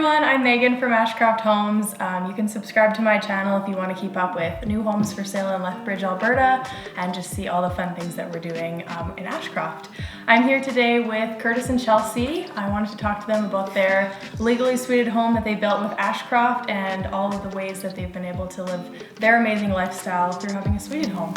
everyone, I'm Megan from Ashcroft Homes. You can subscribe to my channel if you want to keep up with new homes for sale in Lethbridge, Alberta, and just see all the fun things that we're doing in Ashcroft. I'm here today with Kurtis and Chelsey. I wanted to talk to them about their legally suited home that they built with Ashcroft and all of the ways that they've been able to live their amazing lifestyle through having a suited home.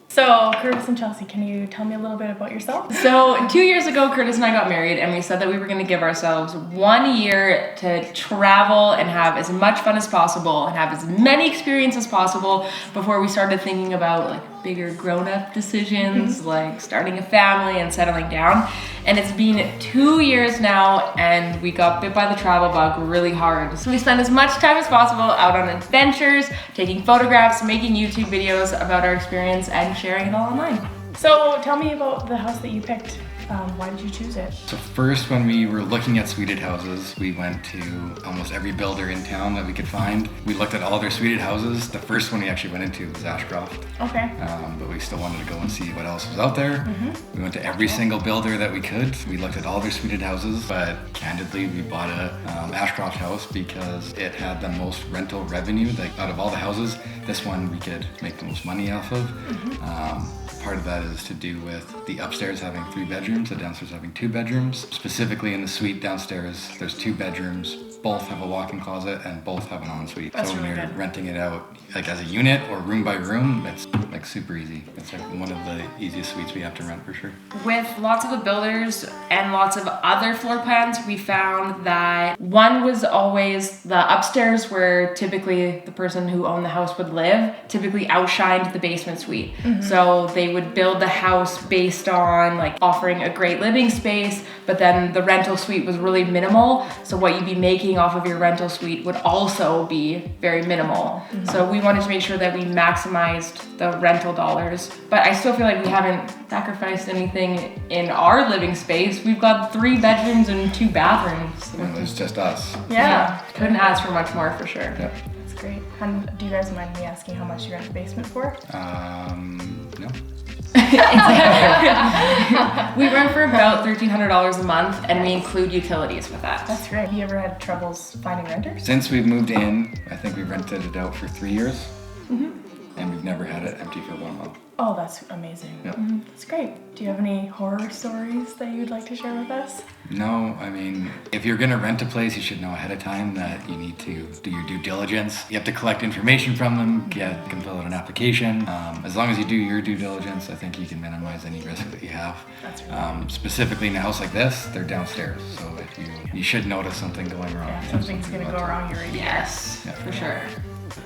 So, Kurtis and Chelsey, can you tell me a little bit about yourself? So 2 years ago, Kurtis and I got married, and we said that we were going to give ourselves 1 year to travel and have as much fun as possible and have as many experiences as possible before we started thinking about like bigger grown-up decisions, like starting a family and settling down. And it's been 2 years now, and we got bit by the travel bug really hard. So we spent as much time as possible out on adventures, taking photographs, making YouTube videos about our experience, and sharing it all online. So tell me about the house that you picked. Why did you choose it? So first, when we were looking at suited houses, we went to almost every builder in town that we could find. We looked at all their suited houses. The first one we actually went into was Ashcroft. Okay. But we still wanted to go and see what else was out there. We went to every single builder that we could. We looked at all their suited houses, but candidly, we bought a Ashcroft house because it had the most rental revenue. Like out of all the houses, this one we could make the most money off of. Part of that is to do with the upstairs having 3 bedrooms, the downstairs having 2 bedrooms. Specifically in the suite downstairs, there's 2 bedrooms, both have a walk-in closet and both have an ensuite. That's so when really you're good. renting it out like as a unit or room by room, it's like super easy. It's like one of the easiest suites we have to rent for sure. With lots of the builders and lots of other floor plans, we found that one was always the upstairs where typically the person who owned the house would live, typically outshined the basement suite. So they would build the house based on like offering a great living space, but then the rental suite was really minimal. So what you'd be making off of your rental suite would also be very minimal. So we wanted to make sure that we maximized the rental dollars, but I still feel like we haven't sacrificed anything in our living space. We've got 3 bedrooms and 2 bathrooms. And it's just us. Yeah. Couldn't ask for much more for sure. Yep. That's great. And do you guys mind me asking how much you rent the basement for? No. We rent for about $1,300 a month, and we include utilities with that. That's great. Have you ever had troubles finding renters? Since we've moved in, I think we rented it out for 3 years. And we've never had it empty for 1 month. Oh, that's amazing. Yep. That's great. Do you have any horror stories that you'd like to share with us? No, I mean, if you're gonna rent a place, you should know ahead of time that you need to do your due diligence. You have to collect information from them, you can fill out an application. As long as you do your due diligence, I think you can minimize any risk that you have. That's right. Specifically in a house like this, they're downstairs, so if you should notice something going wrong. Yeah, something's gonna go wrong, you're right. Yes, Yeah. for sure.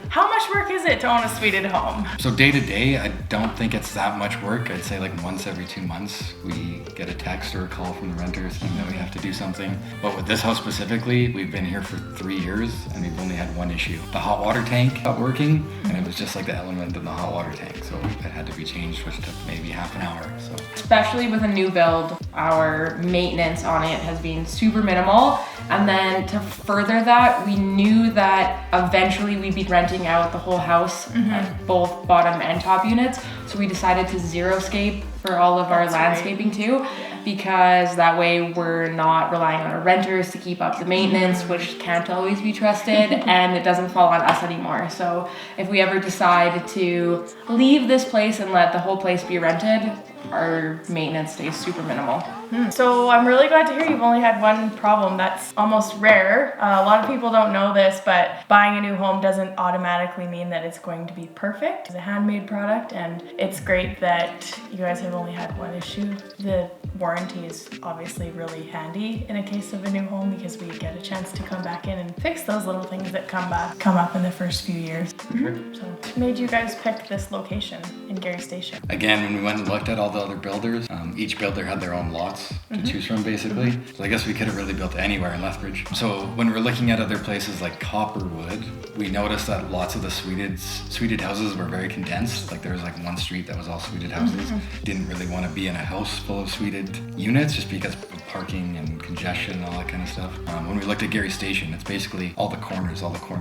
How much work is it to own a suited home? So day to day, I don't think it's that much work. I'd say like once every 2 months, we get a text or a call from the renters saying that we have to do something. But with this house specifically, we've been here for 3 years and we've only had one issue. The hot water tank stopped working, and it was just like the element in the hot water tank. So it had to be changed, which took maybe half an hour. So Especially with a new build, our maintenance on it has been super minimal. And then to further that, we knew that eventually we'd be renting out the whole house, both bottom and top units. So we decided to zero-scape for all of our That's right. landscaping too, because that way we're not relying on our renters to keep up the maintenance, which can't always be trusted, and it doesn't fall on us anymore. So if we ever decide to leave this place and let the whole place be rented, our maintenance stays super minimal. So I'm really glad to hear you've only had one problem. That's almost rare. A lot of people don't know this, but buying a new home doesn't automatically mean that it's going to be perfect. It's a handmade product, and it's great that you guys have only had one issue. The warranty is obviously really handy in a case of a new home because we get a chance to come back in and fix those little things that come up in the first few years. So what made you guys pick this location in Gary Station? again, when we went and looked at all the other builders, each builder had their own lots. lots to choose from basically. So I guess we could have really built anywhere in Lethbridge. So when we're looking at other places like Copperwood, we noticed that lots of the suited houses were very condensed. Like there was like one street that was all suited houses. Didn't really want to be in a house full of suited units just because of parking and congestion and all that kind of stuff. When we looked at Gary Station, it's basically all the corner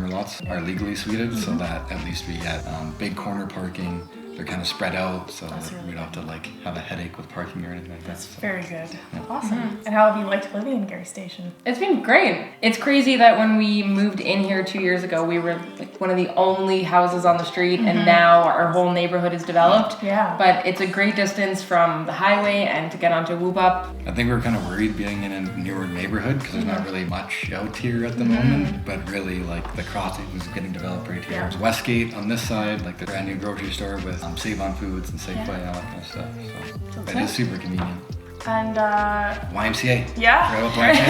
lots are legally suited, so that at least we get big corner parking. They're kind of spread out, so that we don't have to like have a headache with parking or anything like that. That's very good. Awesome. And how have you liked living in Gary Station? It's been great. It's crazy that when we moved in here 2 years ago, we were like one of the only houses on the street, and now our whole neighborhood is developed. Yeah. But it's a great distance from the highway and to get onto Whoop Up. I think we were kind of worried being in a newer neighborhood because there's not really much out here at the moment, but really like the crossing was getting developed right here. There's Westgate on this side, like the brand new grocery store with Save on Foods and Safeway and all that kind of stuff. So it is super convenient. And YMCA. yeah. Right up YMCA.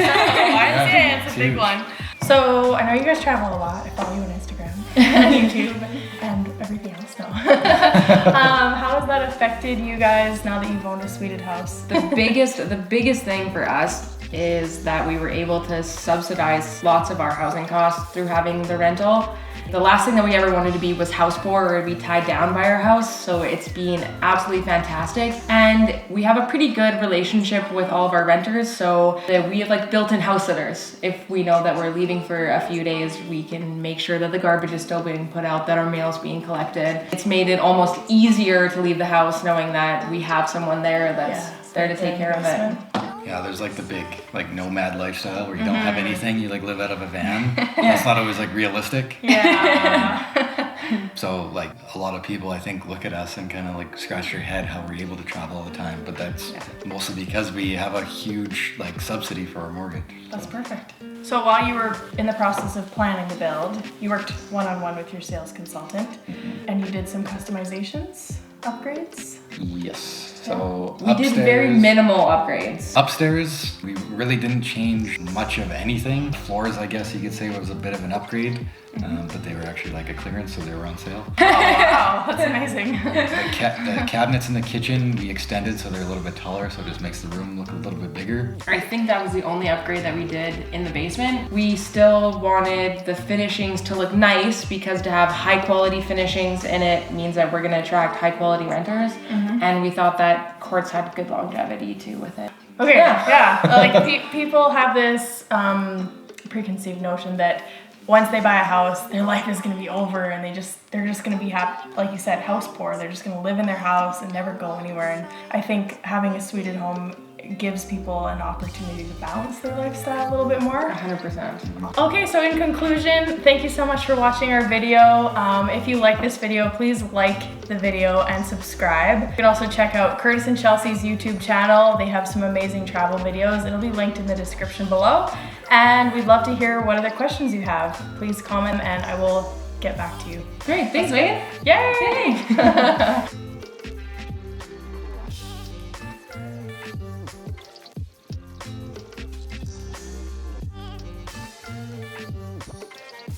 YMCA, it's a big one. So I know you guys travel a lot. I follow you on Instagram and YouTube and everything else now. How has that affected you guys now that you've owned a suited house? The biggest thing for us is that we were able to subsidize lots of our housing costs through having the rental. The last thing that we ever wanted to be was house poor or be tied down by our house, so it's been absolutely fantastic. And we have a pretty good relationship with all of our renters, so that we have like built-in house sitters. If we know that we're leaving for a few days, we can make sure that the garbage is still being put out, that our mail's being collected. It's made it almost easier to leave the house knowing that we have someone there that's there to take care of it. Yeah, there's like the big like nomad lifestyle where you don't have anything, you like live out of a van. That's not always like realistic. Yeah. So like a lot of people I think look at us and kind of like scratch their head how we're able to travel all the time, but that's mostly because we have a huge like subsidy for our mortgage. That's perfect. So while you were in the process of planning the build, you worked one-on-one with your sales consultant and you did some customizations, upgrades? Yes. So we did very minimal upgrades. Upstairs, we really didn't change much of anything. Floors, I guess you could say, was a bit of an upgrade, but they were actually like a clearance, so they were on sale. Oh, wow, that's amazing. The cabinets in the kitchen, we extended so they're a little bit taller, so it just makes the room look a little bit bigger. I think that was the only upgrade that we did in the basement. We still wanted the finishings to look nice because to have high quality finishings in it means that we're gonna attract high quality renters. And we thought that quartz had good longevity too with it. Okay, yeah. Like people have this preconceived notion that once they buy a house, their life is going to be over and they're just going to be happy, like you said, house poor. They're just going to live in their house and never go anywhere. And I think having a suited home gives people an opportunity to balance their lifestyle a little bit more. 100%. Okay, so in conclusion, thank you so much for watching our video. If you like this video, please like the video and subscribe. You can also check out Kurtis and Chelsey's YouTube channel. They have some amazing travel videos. It'll be linked in the description below. And we'd love to hear what other questions you have. Please comment and I will get back to you. Great, thanks, Wade. Yay!